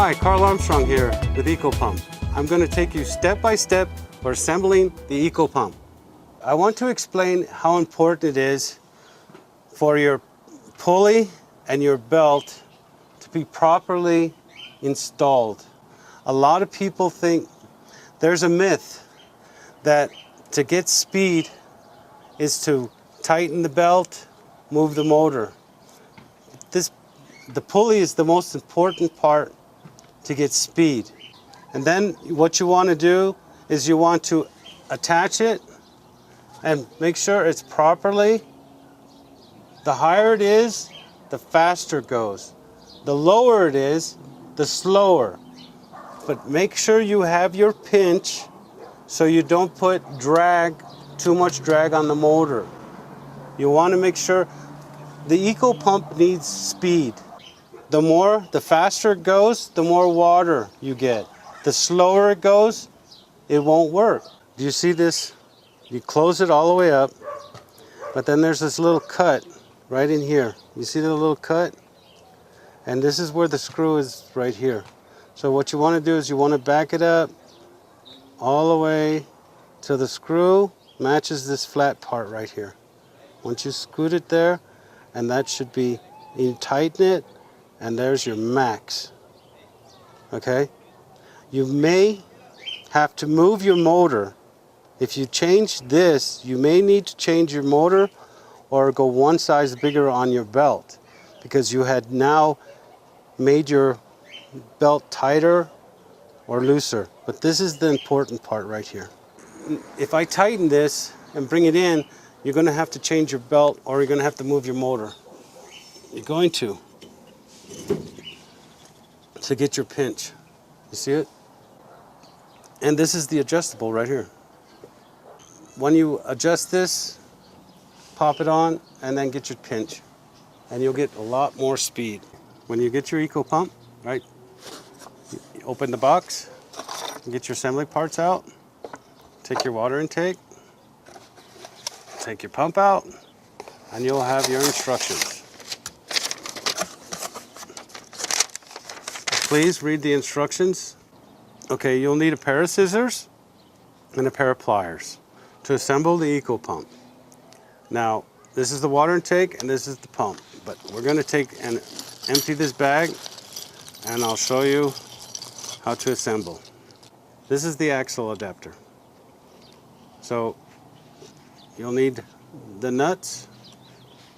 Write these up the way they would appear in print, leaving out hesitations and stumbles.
Hi, Carl Armstrong here with pumpA. I'm going to take you step by step for assembling the pumpA. I want to explain how important it is for your pulley and your belt to be properly installed. A lot of people think there's a myth that to get speed is to tighten the belt, move the motor. The pulley is the most important part to get speed. And then what you want to do is you want to attach it and make sure it's properly. The higher it is, the faster it goes. The lower it is, the slower. But make sure you have your pinch so you don't put too much drag on the motor. You want to make sure the pumpA needs speed. The faster it goes, the more water you get. The slower it goes, it won't work. Do you see this? You close it all the way up, but then there's this little cut right in here. You see the little cut? And this is where the screw is right here. So what you want to do is you want to back it up all the way till the screw matches this flat part right here. Once you scoot it there, and that should be, you tighten it, and there's your max. Okay? You may have to move your motor. If you change this, you may need to change your motor or go one size bigger on your belt because you had now made your belt tighter or looser. But this is the important part right here. If I tighten this and bring it in, you're going to have to change your belt or you're going to have to move your motor. You're going to get your pinch. You see it? And this is the adjustable right here. When you adjust this, pop it on, and then get your pinch. And you'll get a lot more speed. When you get your pumpA, right, you open the box, get your assembly parts out, take your water intake, take your pump out, and you'll have your instructions. Please read the instructions. Okay, you'll need a pair of scissors and a pair of pliers to assemble the pumpA. Now, this is the water intake and this is the pump, but we're going to take and empty this bag and I'll show you how to assemble. This is the axle adapter. So you'll need the nuts,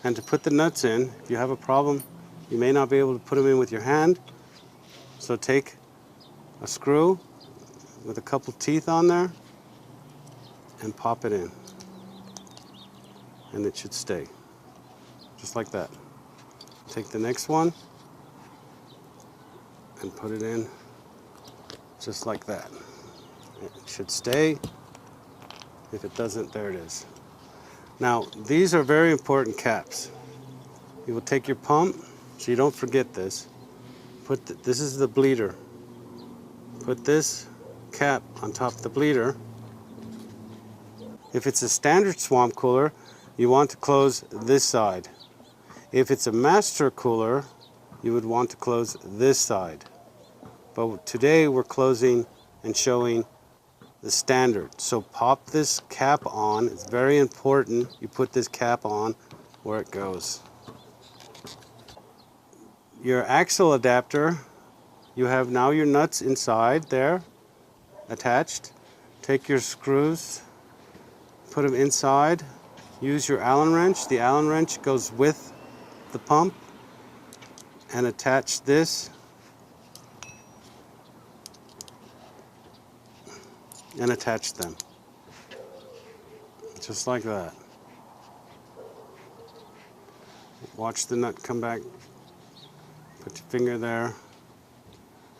and to put the nuts in, if you have a problem, you may not be able to put them in with your hand. So take a screw with a couple teeth on there and pop it in. And it should stay, just like that. Take the next one and put it in just like that. It should stay. If it doesn't, there it is. Now, these are very important caps. You will take your pump, so you don't forget this. This is the bleeder. Put this cap on top of the bleeder. If it's a standard swamp cooler, you want to close this side. If it's a master cooler, you would want to close this side. But today we're closing and showing the standard. So pop this cap on. It's very important you put this cap on where it goes. Your axle adapter, you have now your nuts inside there, attached. Take your screws, put them inside. Use your Allen wrench. The Allen wrench goes with the pump, and attach this and attach them. Just like that. Watch the nut come back. Put your finger there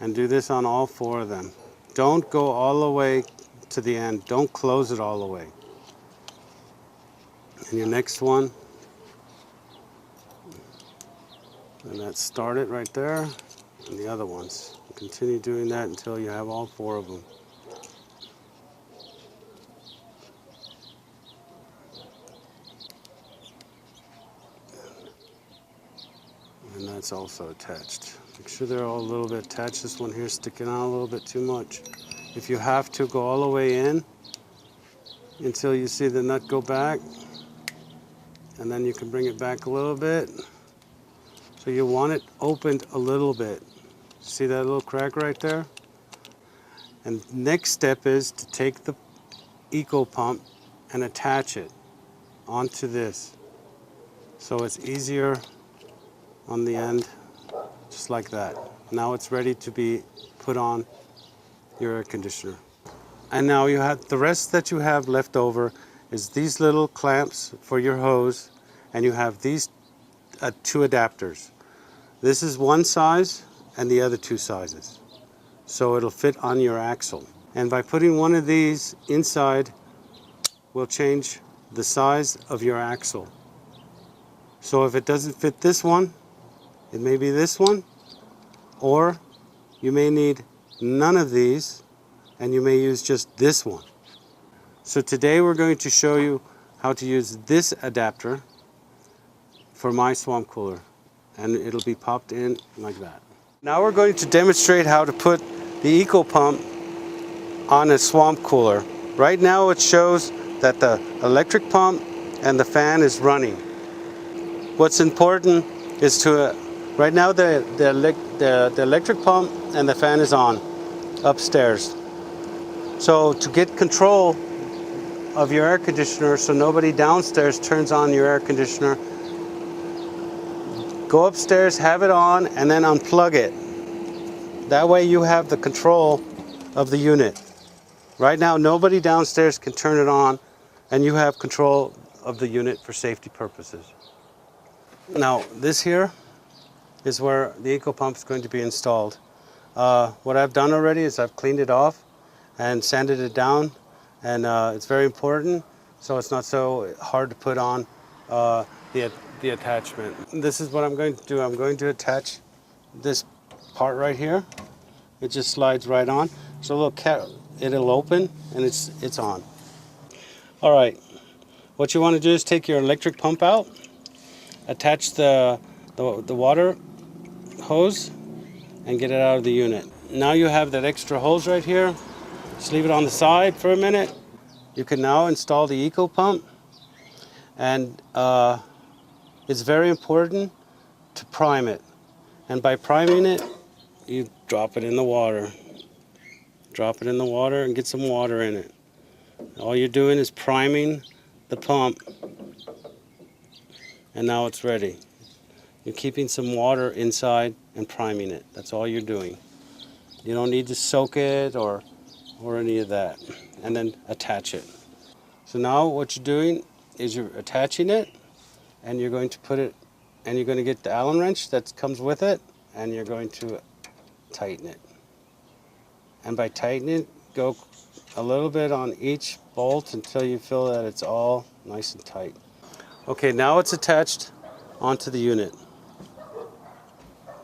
and do this on all four of them. Don't go all the way to the end. Don't close it all the way. And your next one, and that's start it right there, and the other ones. Continue doing that until you have all four of them. And that's also attached. Make sure they're all a little bit attached. This one here is sticking out a little bit too much. If you have to, go all the way in until you see the nut go back, and then you can bring it back a little bit. So you want it opened a little bit. See that little crack right there? And next step is to take the eco pump and attach it onto this. So it's easier on the end, just like that. Now it's ready to be put on your air conditioner. And now you have the rest that you have left over is these little clamps for your hose, and you have these two adapters. This is one size and the other two sizes. So it'll fit on your axle. And by putting one of these inside, will change the size of your axle. So if it doesn't fit this one, it may be this one, or you may need none of these and you may use just this one. So today we're going to show you how to use this adapter for my swamp cooler, and it'll be popped in like that. Now we're going to demonstrate how to put the eco pump on a swamp cooler. Right now it shows that the electric pump and the fan is running. What's important is to right now the electric pump and the fan is on upstairs. So to get control of your air conditioner so nobody downstairs turns on your air conditioner, go upstairs, have it on, and then unplug it. That way you have the control of the unit. Right now nobody downstairs can turn it on, and you have control of the unit for safety purposes. Now this here is where the eco pump is going to be installed. What I've done already is I've cleaned it off and sanded it down, and it's very important so it's not so hard to put on the attachment. This is what I'm going to do. I'm going to attach this part right here. It just slides right on. So a little it'll open and it's on. All right, what you want to do is take your electric pump out, attach the water hose, and get it out of the unit. Now you have that extra hose right here. Just leave it on the side for a minute. You can now install the eco pump, and it's very important to prime it. And by priming it, you drop it in the water. Drop it in the water and get some water in it. All you're doing is priming the pump, and now it's ready. You're keeping some water inside and priming it. That's all you're doing. You don't need to soak it or any of that. And then attach it. So now what you're doing is you're attaching it, and you're going to put it, and you're going to get the Allen wrench that comes with it, and you're going to tighten it. And by tightening it, go a little bit on each bolt until you feel that it's all nice and tight. Okay, now it's attached onto the unit.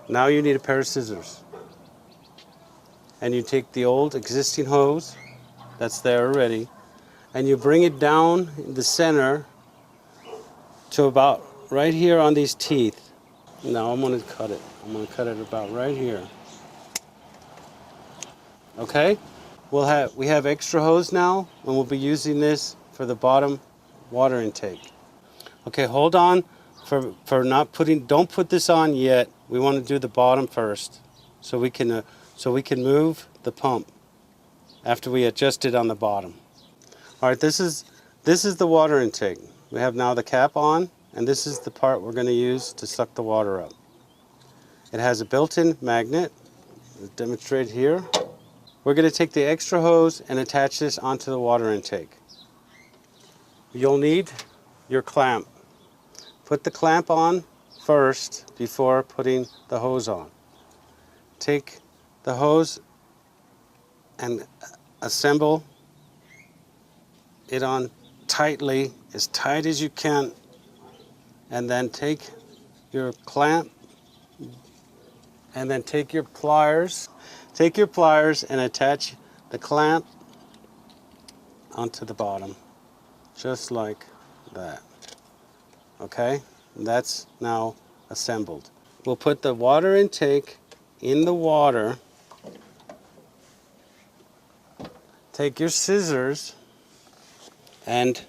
Now you need a pair of scissors. And you take the old existing hose that's there already, and you bring it down in the center to about right here on these teeth. Now I'm going to cut it. I'm going to cut it about right here. Okay? We have extra hose now, and we'll be using this for the bottom water intake. Okay, hold on for not putting, don't put this on yet. We want to do the bottom first so we can move the pump after we adjust it on the bottom. All right, this is the water intake. We have now the cap on, and this is the part we're going to use to suck the water up. It has a built-in magnet. I'll demonstrate here. We're going to take the extra hose and attach this onto the water intake. You'll need your clamp. Put the clamp on first before putting the hose on. Take the hose and assemble it on tightly, as tight as you can, and then take your clamp and then take your pliers. Take your pliers and attach the clamp onto the bottom, just like that. Okay, that's now assembled. We'll put the water intake in the water, take your scissors and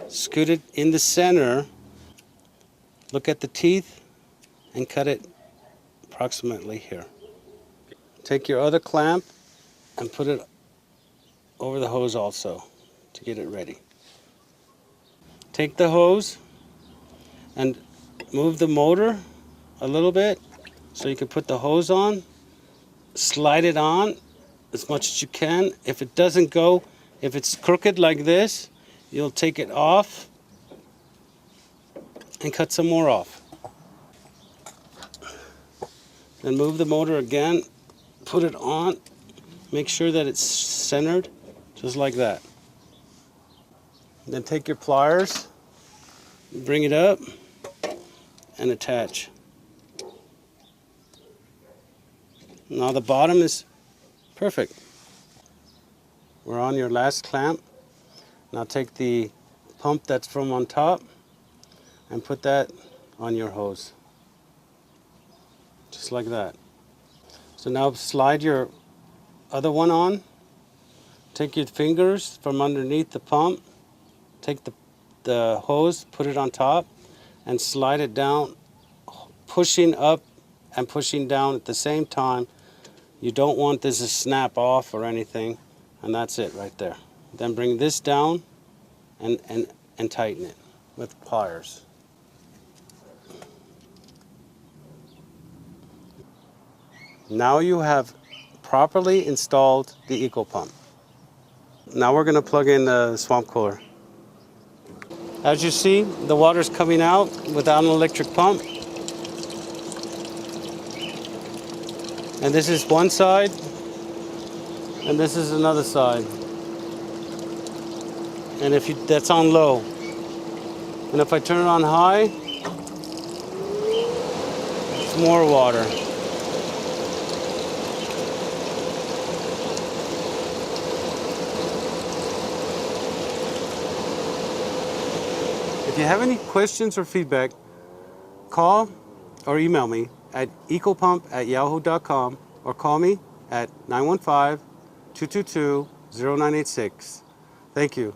scoot it in the center. Look at the teeth and cut it approximately here. Take your other clamp and put it over the hose also to get it ready. Take the hose and move the motor a little bit so you can put the hose on. Slide it on as much as you can. If it doesn't go, if it's crooked like this, you'll take it off and cut some more off. Then move the motor again, put it on, make sure that it's centered, just like that. Then take your pliers, bring it up, and attach. Now the bottom is perfect. We're on your last clamp. Now take the pump that's from on top and put that on your hose. Just like that. So now slide your other one on. Take your fingers from underneath the pump. Take the hose, put it on top, and slide it down, pushing up and pushing down at the same time. You don't want this to snap off or anything, and that's it right there. Then bring this down and tighten it with pliers. Now you have properly installed the Eco Pump. Now we're going to plug in the swamp cooler. As you see, the water's coming out without an electric pump. And this is one side, and this is another side. And that's on low. And if I turn it on high, it's more water. If you have any questions or feedback, call or email me at ecopump@yahoo.com or call me at 915-222-0986. Thank you.